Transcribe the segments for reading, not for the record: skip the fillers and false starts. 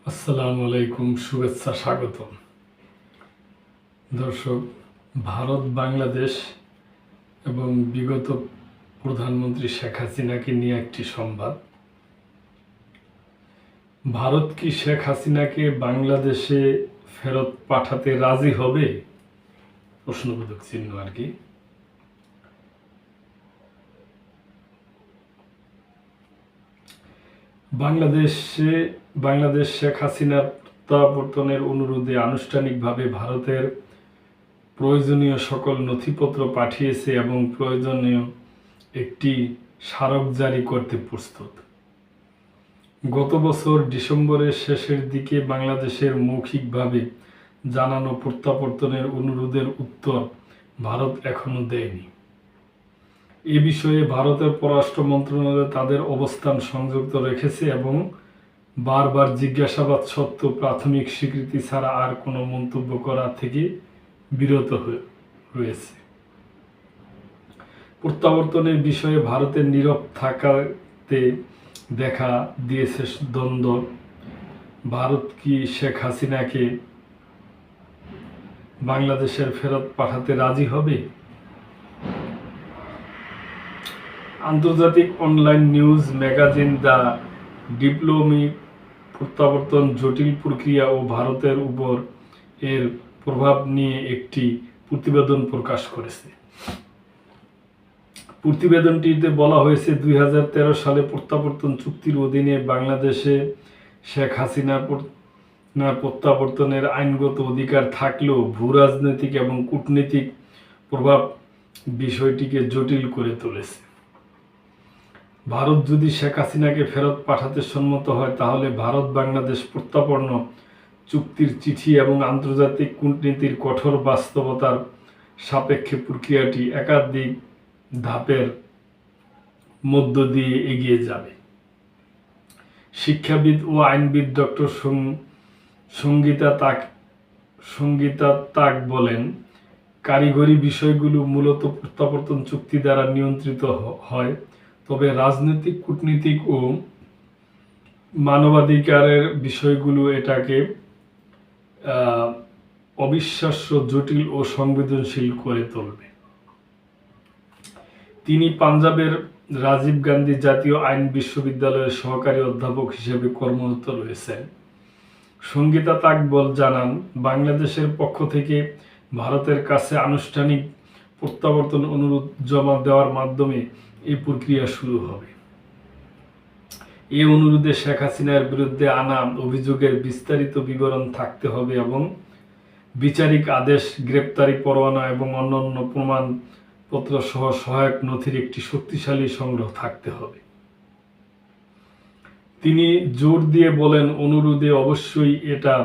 আসসালামু আলাইকুম, শুভেচ্ছা, স্বাগতম। দর্শক, ভারত বাংলাদেশ এবং বিগত প্রধানমন্ত্রী শেখ হাসিনাকে নিয়ে একটি সংবাদ। ভারত কি শেখ হাসিনাকে বাংলাদেশে ফেরত পাঠাতে রাজি হবে? প্রশ্নবোধক চিহ্ন আর কি। বাংলাদেশ শেখ হাসিনার প্রত্যাবর্তনের অনুরোধে আনুষ্ঠানিকভাবে ভারতের প্রয়োজনীয় সকল নথিপত্র পাঠিয়েছে এবং প্রয়োজনীয় একটি স্মারক জারি করতে প্রস্তুত। গত বছর ডিসেম্বরের শেষের দিকে বাংলাদেশের মৌখিকভাবে জানানো প্রত্যাবর্তনের অনুরোধের উত্তর ভারত এখনো দেয়নি। এ বিষয়ে ভারতের পররাষ্ট্র মন্ত্রণালয় তাদের অবস্থান সংযুক্ত রেখেছে এবং বারবার জিজ্ঞাসাবাদ সত্ত্বেও প্রাথমিক স্বীকৃতি ছাড়া আর কোনো মন্তব্য করা থেকে বিরত রয়েছে। প্রত্যাবর্তনের বিষয়ে ভারতের নীরব থাকাতে দেখা দিয়েছে দ্বন্দ্ব। ভারত কি শেখ হাসিনাকে বাংলাদেশের ফেরত পাঠাতে রাজি হবে? আন্তর্জাতিক online news magazine the diplomat প্রত্যাবর্তন জটিল প্রক্রিয়া ও ভারতের উপর এর প্রভাব নিয়ে একটি প্রতিবেদন প্রকাশ করেছে। প্রতিবেদনটিতে বলা হয়েছে, 2013 সালে প্রত্যাবর্তন চুক্তির অধীনে বাংলাদেশে শেখ হাসিনা প্রত্যাবর্তনের আইনগত অধিকার থাকলেও ভূরাজনৈতিক এবং কূটনৈতিক প্রভাব বিষয়টিকে জটিল করে তুলেছে। ভারত যদি শেখ হাসিনাকে ফেরত পাঠাতে সম্মত হয়, তাহলে ভারত বাংলাদেশ প্রত্যাপন্ন চুক্তির চিঠি এবং আন্তর্জাতিক কূটনীতির কঠোর বাস্তবতার সাপেক্ষে প্রক্রিয়াটি একাধিক ধাপের মধ্য দিয়ে এগিয়ে যাবে। শিক্ষাবিদ ও আইনবিদ ডক্টর সঙ্গীতা তাক বলেন, কারিগরি বিষয়গুলো মূলত প্রত্যাবর্তন চুক্তি দ্বারা নিয়ন্ত্রিত হয়, তবে রাজনৈতিক, কূটনীতিক ও মানবাধিকারের বিষয়গুলো এটাকে অবিশ্বাস্য, জটিল ও সংবেদনশীল করে তুলবে। তিনি পাঞ্জাবের রাজীব গান্ধী জাতীয় আইন বিশ্ববিদ্যালয়ের সহকারী অধ্যাপক হিসেবে কর্মরত রয়েছেন। সঙ্গীতা তাকবল জানান, বাংলাদেশের পক্ষ থেকে ভারতের কাছে আনুষ্ঠানিক প্রত্যাবর্তন অনুরোধ জমা দেওয়ার মাধ্যমে এই প্রক্রিয়া শুরু হবে। এই অনুরোধে শেখ হাসিনার বিরুদ্ধে আনা অভিযোগের বিস্তারিত বিবরণ থাকতে হবে এবং বিচারিক আদেশ, গ্রেপ্তারি পরোয়ানা এবং অন্যান্য প্রমাণপত্র সহ সহায়ক নথির একটি শক্তিশালী সংগ্রহ থাকতে হবে। তিনি জোর দিয়ে বলেন, অনুরোধে অবশ্যই এটা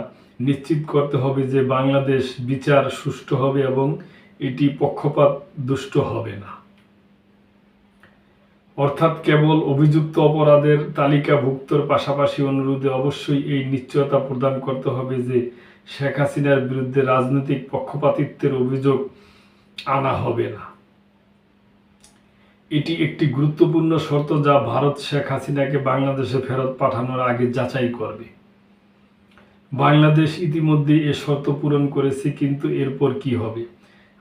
নিশ্চিত করতে হবে যে বাংলাদেশ বিচার সুষ্ঠু হবে এবং এটি পক্ষপাত দুষ্ট হবে না। অর্থাৎ কেবল অভিযুক্ত অপরাধের তালিকাভুক্তর পাশাপাশি অনুরোধে অবশ্যই এই নিশ্চয়তা প্রদান করতে হবে যে শেখ হাসিনার বিরুদ্ধে রাজনৈতিক পক্ষপাতিত্বের অভিযোগ আনা হবে না। এটি একটি গুরুত্বপূর্ণ শর্ত যা ভারত শেখ হাসিনাকে বাংলাদেশে ফেরত পাঠানোর আগে যাচাই করবে। বাংলাদেশ ইতিমধ্যে এ শর্ত পূরণ করেছে, কিন্তু এরপর কি হবে?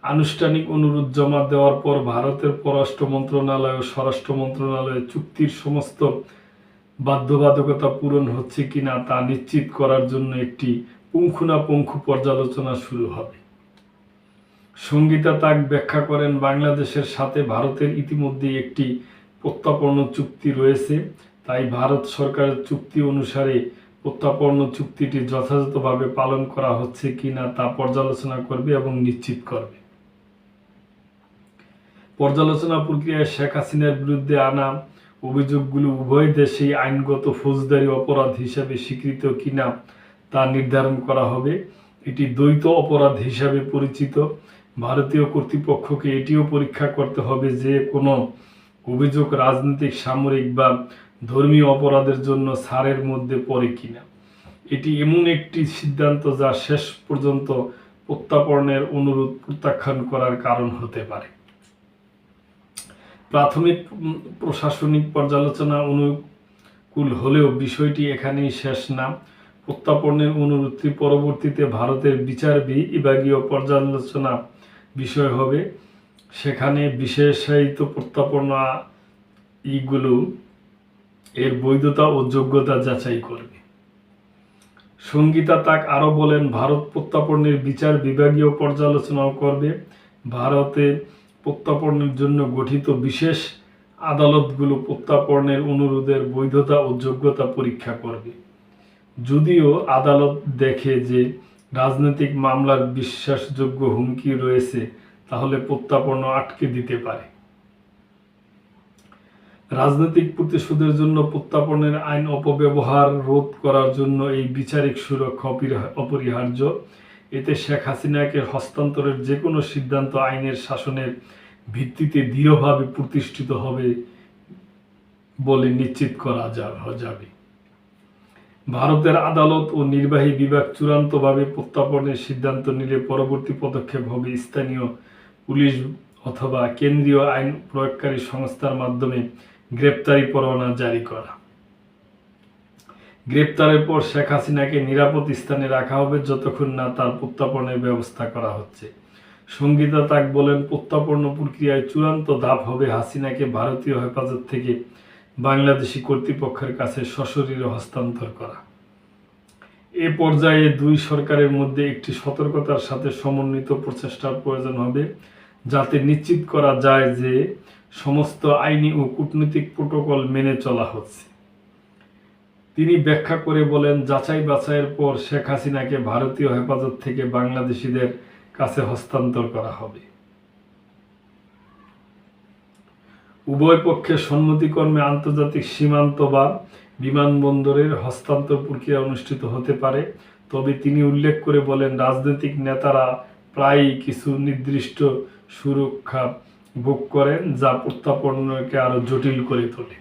আনুষ্ঠানিক অনুরোধ জমা দেওয়ার পর ভারতের পররাষ্ট্র মন্ত্রণালয় ও স্বরাষ্ট্র মন্ত্রণালয় চুক্তির সমস্ত বাধ্যবাধকতা পূরণ হচ্ছে কিনা তা নিশ্চিত করার জন্য একটি পুঙ্খানুপুঙ্খ পর্যালোচনা শুরু হবে। সঙ্গীতা তাক ব্যাখ্যা করেন, বাংলাদেশের সাথে ভারতের ইতিমধ্যে একটি প্রত্যাপন্ন চুক্তি রয়েছে, তাই ভারত সরকারের চুক্তি অনুসারে প্রত্যাপন্ন চুক্তিটি যথাযথভাবে পালন করা হচ্ছে কিনা তা পর্যালোচনা করবে এবং নিশ্চিত করবে। পর্যালোচনা প্রক্রিয়ায় শেখ হাসিনার বিরুদ্ধে আনা অভিযোগগুলো উভয় দেশেই আইনগত ফৌজদারি অপরাধ হিসাবে স্বীকৃত কিনা তা নির্ধারণ করা হবে। এটি দ্বৈত অপরাধ হিসাবে পরিচিত। ভারতীয় কর্তৃপক্ষকে এটিও পরীক্ষা করতে হবে যে কোনো অভিযোগ রাজনৈতিক, সামরিক বা ধর্মীয় অপরাধের জন্য ছাড়ের মধ্যে পড়ে কিনা। এটি এমন একটি সিদ্ধান্ত যা শেষ পর্যন্ত প্রত্যাপনের অনুরোধ প্রত্যাখ্যান করার কারণ হতে পারে। প্রাথমিক প্রশাসনিক পর্যালোচনা অনুকূল হলেও বিষয়টি এখানেই শেষ না। প্রত্যাপনের অনুরোধটি পরবর্তীতে ভারতের বিচার বিভাগীয় পর্যালোচনা বিষয় হবে। সেখানে বিশেষায়িত প্রত্যাপন ইগুলো এর বৈধতা ও যোগ্যতা যাচাই করবে। সঙ্গীতা তাক আরও বলেন, ভারত প্রত্যাপনের বিচার বিভাগীয় পর্যালোচনাও করবে। ভারতে প্রত্যাপনের জন্য গঠিত বিশেষ আদালতগুলো প্রত্যাপনের অনুরোধের বৈধতা ও যোগ্যতা পরীক্ষা করবে। যদিও আদালত দেখে যে রাজনৈতিক মামলার বিশ্বাসযোগ্য হুমকি রয়েছে, তাহলে প্রত্যাপনও আটকে দিতে পারে। রাজনৈতিক প্রতিশোধের জন্য প্রত্যাপনের আইন অপব্যবহার রোধ করার জন্য এই বিচারিক সুরক্ষা অপরিহার্য। এতে শেখ হাসিনাকে হস্তান্তরের যে কোনো সিদ্ধান্ত আইনের শাসনের ভিত্তিতে দৃঢ়ভাবে প্রতিষ্ঠিত হবে বলে নিশ্চিত করা যাবে। ভারতের আদালত ও নির্বাহী বিভাগ চূড়ান্তভাবে প্রত্যাপনের সিদ্ধান্ত নিলে পরবর্তী পদক্ষেপ হবে স্থানীয় পুলিশ অথবা কেন্দ্রীয় আইন প্রয়োগকারী সংস্থার মাধ্যমে গ্রেপ্তারি পরোয়ানা জারি করা। গ্রেপ্তারের পর শেখ হাসিনাকে নিরাপদ স্থানে রাখা হবে যতক্ষণ না তার প্রত্যাপনের ব্যবস্থা করা হচ্ছে। সঙ্গীতা তাক বলেন, প্রত্যাপন প্রক্রিয়ায় চূড়ান্ত ধাপ হবে হাসিনাকে ভারতীয় হেফাজত থেকে বাংলাদেশি কর্তৃপক্ষের কাছে সশরীরে হস্তান্তর করা। এ পর্যায়ে দুই সরকারের মধ্যে একটি সতর্কতার সাথে সমন্বিত প্রচেষ্টার প্রয়োজন হবে, যাতে নিশ্চিত করা যায় যে সমস্ত আইনি ও কূটনৈতিক প্রোটোকল মেনে চলা হচ্ছে। তিনি ব্যাখ্যা করে বলেন, যাচাই বাছাইয়ের পর শেখ হাসিনাকে ভারতীয় হেফাজত থেকে বাংলাদেশিদের কাছে হস্তান্তর করা হবে। উভয় পক্ষের সম্মতিক্রমে আন্তর্জাতিক সীমান্ত বা বিমানবন্দরের হস্তান্তর প্রক্রিয়া অনুষ্ঠিত হতে পারে। তবে তিনি উল্লেখ করে বলেন, রাজনৈতিক নেতারা প্রায়ই কিছু নির্দিষ্ট সুরক্ষা ভোগ করেন, যা প্রত্যাপনকে আরও জটিল করে তোলে।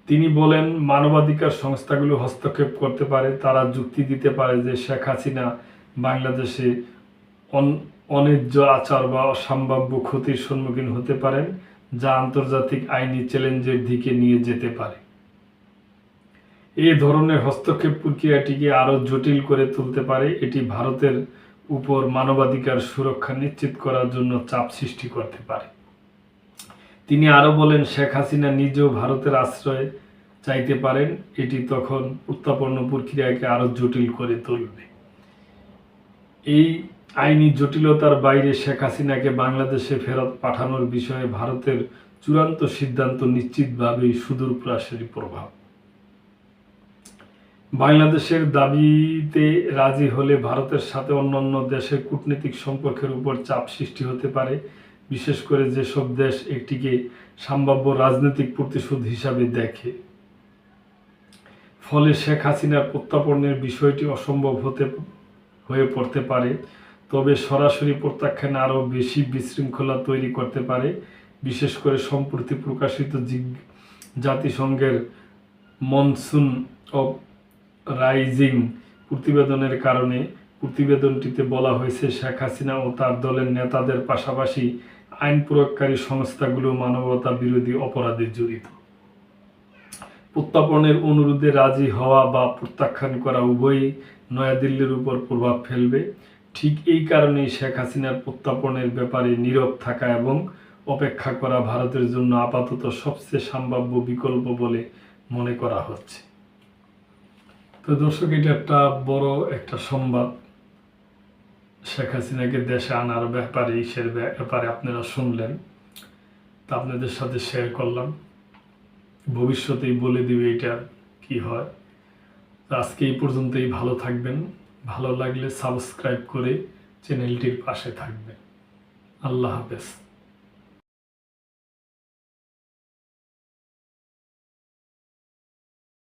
তিনি বলেন, মানবাধিকার সংস্থাগুলো হস্তক্ষেপ করতে পারে। তারা যুক্তি দিতে পারে যে শেখ হাসিনা বাংলাদেশে অন্যায্য আচার বা অসম্ভাব্য ক্ষতির সম্মুখীন হতে পারেন, যা আন্তর্জাতিক আইনি চ্যালেঞ্জের দিকে নিয়ে যেতে পারে। এই ধরনের হস্তক্ষেপ প্রক্রিয়াটিকে আরও জটিল করে তুলতে পারে। এটি ভারতের উপর মানবাধিকার সুরক্ষা নিশ্চিত করার জন্য চাপ সৃষ্টি করতে পারে। তিনি আরও বলেন, শেখ হাসিনা নিজেও ভারতের আশ্রয় চাইতে পারেন। এটি তখন প্রত্যাপন প্রক্রিয়াকে আরও জটিল করে তুলবে। এই আইনি জটিলতার বাইরে শেখ হাসিনাকে বাংলাদেশে ফেরত পাঠানোর বিষয়ে ভারতের চূড়ান্ত সিদ্ধান্ত নিশ্চিতভাবেই সুদূরপ্রসারী প্রভাব। বাংলাদেশের দাবিতে রাজি হলে ভারতের সাথে অন্যান্য দেশের কূটনৈতিক সম্পর্কের উপর চাপ সৃষ্টি হতে পারে, বিশেষ করে যেসব দেশ এটিকে সম্ভাব্য রাজনৈতিক প্রতিশোধ হিসাবে দেখে। ফলে শেখ হাসিনার প্রত্যাপনের বিষয়টি অসম্ভব হয়ে পড়তে পারে। তবে সরাসরি প্রত্যাখ্যান আরও বেশি বিশৃঙ্খলা তৈরি করতে পারে, বিশেষ করে সম্প্রতি প্রকাশিত জাতিসংঘের মনসুন অব রাইজিং প্রতিবেদনের কারণে। প্রতিবেদনটিতে বলা হয়েছে, শেখ হাসিনা ও তার দলের নেতাদের পাশাপাশি আইন প্রয়োগকারী সংস্থাগুলো মানবতা বিরোধী অপরাধে জড়িত। প্রত্যাপনের অনুরোধে রাজি হওয়া বা প্রত্যাখ্যান করা উভয়ই নয়াদিল্লির উপর প্রভাব ফেলবে। ঠিক এই কারণেই শেখ হাসিনার প্রত্যাপনের ব্যাপারে নীরব থাকা এবং অপেক্ষা করা ভারতের জন্য আপাতত সবচেয়ে সম্ভাব্য বিকল্প বলে মনে করা হচ্ছে। তো দর্শক, এটা একটা বড় একটা সংবাদ। শেখ হাসিনাকে দেশে আনার ব্যাপারে আপনারা শুনলেন, তা আপনাদের সাথে শেয়ার করলাম। ভবিষ্যতেই বলে দিবে এটা কি হয়। আজকে এই পর্যন্তই। ভালো থাকবেন। ভালো লাগলে সাবস্ক্রাইব করে চ্যানেলটির পাশে থাকবেন। আল্লাহ হাফেজ।